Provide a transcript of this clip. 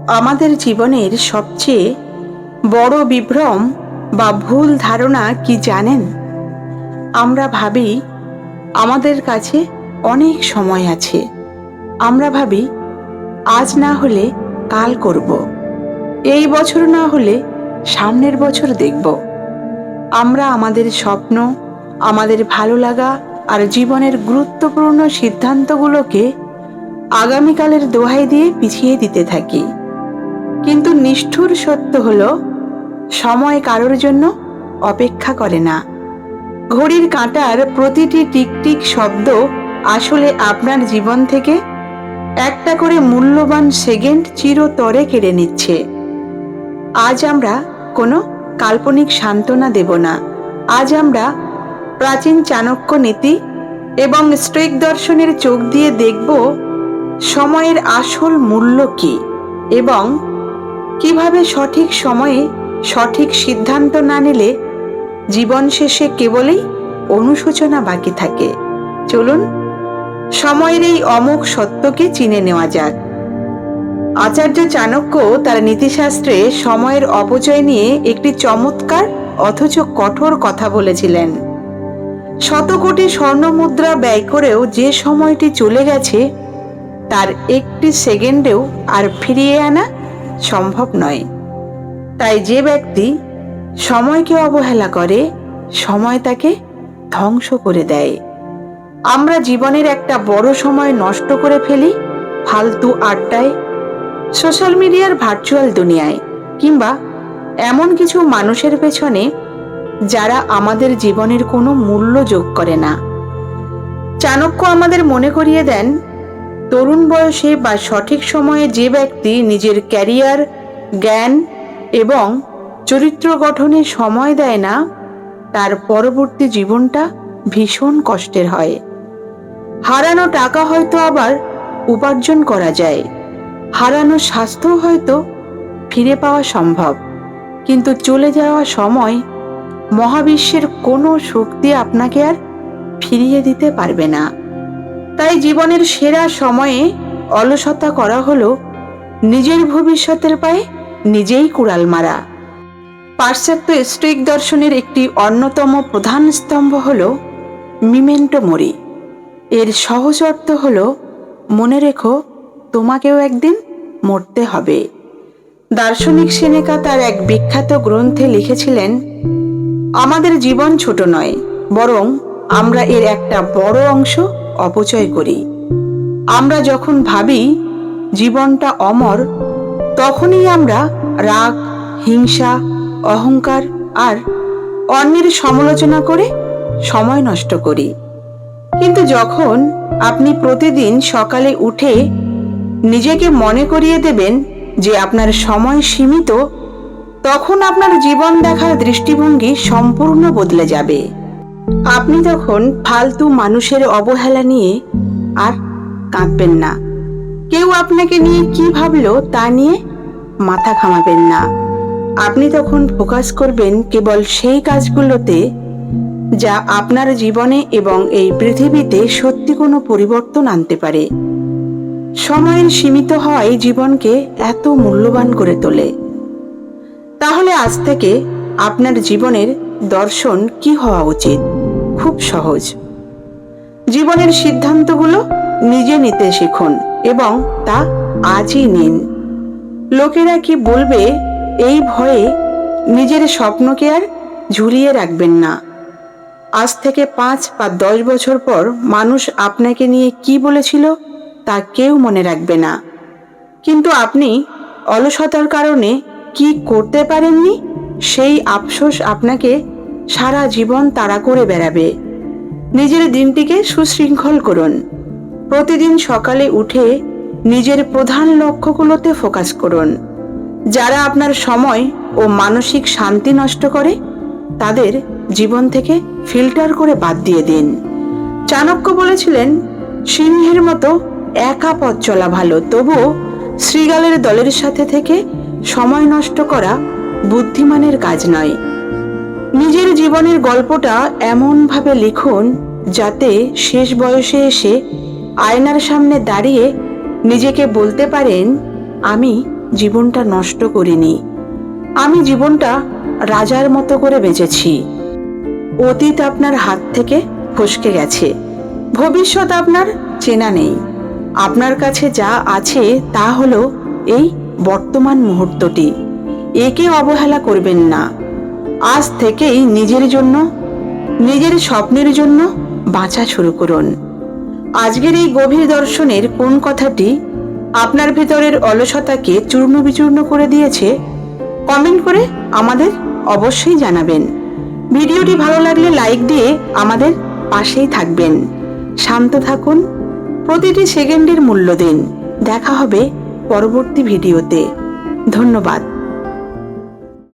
আমাদের জীবনের সবচেয়ে বড় বিভ্রম বা ভুল ধারণা কি জানেন? আমরা ভাবি আমাদের কাছে অনেক সময় আছে। আমরা ভাবি আজ না হলে কাল করব, এই বছর না হলে সামনের বছর দেখব। আমরা আমাদের স্বপ্ন, আমাদের ভালো লাগা আর জীবনের গুরুত্বপূর্ণ সিদ্ধান্তগুলোকে আগামীকালের দোহাই দিয়ে পিছিয়ে দিতে থাকি। কিন্তু নিষ্ঠুর সত্য হলো, সময় কারোর জন্য অপেক্ষা করে না। ঘড়ির কাঁটার প্রতিটি টিকটিক শব্দ আসলে আপনার জীবন থেকে একটা করে মূল্যবান সেকেন্ড চিরতরে কেড়ে নিচ্ছে। আজ আমরা কোনো কাল্পনিক সান্ত্বনা দেব না। আজ আমরা প্রাচীন চাণক্য নীতি এবং স্টোইক দর্শনের চোখ দিয়ে দেখব সময়ের আসল মূল্য কী এবং কিভাবে সঠিক সময়ে সঠিক সিদ্ধান্ত না নিলে জীবন শেষে কেবলই অনুশোচনা বাকি থাকে। চলুন সময়ের এই অমোঘ সত্যকে চিনে নেওয়া যাক। আচার্য চাণক্য তার নীতিশাস্ত্রে সময়ের অপচয় নিয়ে একটি চমৎকার অথচ কঠোর কথা বলেছিলেন। শত কোটি স্বর্ণমুদ্রা ব্যয় করেও যে সময়টি চলে গেছে তার একটি সেকেন্ডেও আর ফিরিয়ে আনা সম্ভব নয়। তাই যে ব্যক্তি সময়কে অবহেলা করে, সময় তাকে ধ্বংস করে দেয়। আমরা জীবনের একটা বড় সময় নষ্ট করে ফেলি ফালতু আড্ডায়, সোশ্যাল মিডিয়ার ভার্চুয়াল দুনিয়ায়, কিংবা এমন কিছু মানুষের পেছনে যারা আমাদের জীবনের কোনো মূল্য যোগ করে না। চাণক্য আমাদের মনে করিয়ে দেন, তরুণ বয়সে বা সঠিক সময়ে যে ব্যক্তি নিজের ক্যারিয়ার, জ্ঞান এবং চরিত্র গঠনে সময় দেয় না, তার পরবর্তী জীবনটা ভীষণ কষ্টের হয়। হারানো টাকা হয়তো আবার উপার্জন করা যায়, হারানো স্বাস্থ্য হয়তো ফিরে পাওয়া সম্ভব, কিন্তু চলে যাওয়া সময় মহাবিশ্বের কোনো শক্তি আপনাকে আর ফিরিয়ে দিতে পারবে না। তাই জীবনের সেরা সময়ে অলসতা করা হলো নিজের ভবিষ্যতের পায়ে নিজেই কুড়াল মারা। পাশ্চাত্য স্টোইক দর্শনের একটি অন্যতম প্রধান স্তম্ভ হল মেমেন্টো মোরি। এর সহজ অর্থ হল, মনে রেখো তোমাকেও একদিন মরতে হবে। দার্শনিক সেনেকা তার এক বিখ্যাত গ্রন্থে লিখেছিলেন, আমাদের জীবন ছোট নয়, বরং আমরা এর একটা বড় অংশ অপচয় করি। আমরা যখন ভাবি জীবনটা অমর, তখনই আমরা রাগ, হিংসা, অহংকার আর অন্যের সমালোচনা করে সময় নষ্ট করি। কিন্তু যখন আপনি প্রতিদিন সকালে উঠে নিজেকে মনে করিয়ে দেবেন যে আপনার সময় সীমিত, তখন আপনার জীবন দেখার দৃষ্টিভঙ্গি সম্পূর্ণ বদলে যাবে। আপনি তখন ফালতু মানুষের অবহেলা নিয়ে আর কাঁদবেন না। কেউ আপনাকে নিয়ে কি ভাবলো তা নিয়ে মাথা ঘামাবেন না। আপনি তখন ফোকাস করবেন কেবল সেই কাজগুলোতে যা আপনার জীবনে এবং এই পৃথিবীতে সত্যি কোনো পরিবর্তন আনতে পারে। সময়ের সীমিত হওয়াই জীবনকে এত মূল্যবান করে তোলে। তাহলে আজ থেকে আপনার জীবনের দর্শন কি হওয়া উচিত? খুব সহজ। জীবনের সিদ্ধান্তগুলো নিজে নিতে শিখুন এবং তা আজই নিন। লোকেরা কি বলবে এই ভয়ে নিজের স্বপ্নকে আর ঝুলিয়ে রাখবেন না। আজ থেকে 5 বা 10 বছর পর মানুষ আপনাকে নিয়ে কি বলেছিল তা কেউ মনে রাখবে না, কিন্তু আপনি অলসতার কারণে কি করতে পারেননি সেই আফসোস আপনাকে সারা জীবন তাড়া করে বেড়াবে। নিজের দিনটিকে সুশৃঙ্খল করুন। প্রতিদিন সকালে উঠে নিজের প্রধান লক্ষ্যগুলোতে ফোকাস করুন। যারা আপনার সময় ও মানসিক শান্তি নষ্ট করে তাদের জীবন থেকে ফিল্টার করে বাদ দিয়ে দিন। চাণক্য বলেছিলেন, সিংহের মতো একা পথ চলা ভালো, তবুও শৃগালের দলের সাথে থেকে সময় নষ্ট করা বুদ্ধিমানের কাজ নয়। নিজের জীবনের গল্পটা এমনভাবে লিখুন যাতে শেষ বয়সে এসে আয়নার সামনে দাঁড়িয়ে নিজেকে বলতে পারেন, আমি জীবনটা নষ্ট করিনি। আমি জীবনটা রাজার মতো করে বেঁচেছি। অতীত আপনার হাত থেকে ফসকে গেছে, ভবিষ্যৎ আপনার চেনা নেই। আপনার কাছে যা আছে তা হলো এই বর্তমান মুহূর্তটি। একে অবহেলা করবেন না। আজ থেকেই নিজের জন্য, নিজের স্বপ্নের জন্য বাঁচা শুরু করুন। আজকের এই গভীর দর্শনের কোন কথাটি আপনার ভেতরের অলসতাকে চূর্ণ বিচূর্ণ করে দিয়েছে, কমেন্ট করে আমাদের অবশ্যই জানাবেন। ভিডিওটি ভালো লাগলে লাইক দিয়ে আমাদের পাশেই থাকবেন। শান্ত থাকুন, প্রতিটি সেকেন্ডের মূল্য দিন। দেখা হবে পরবর্তী ভিডিওতে। ধন্যবাদ।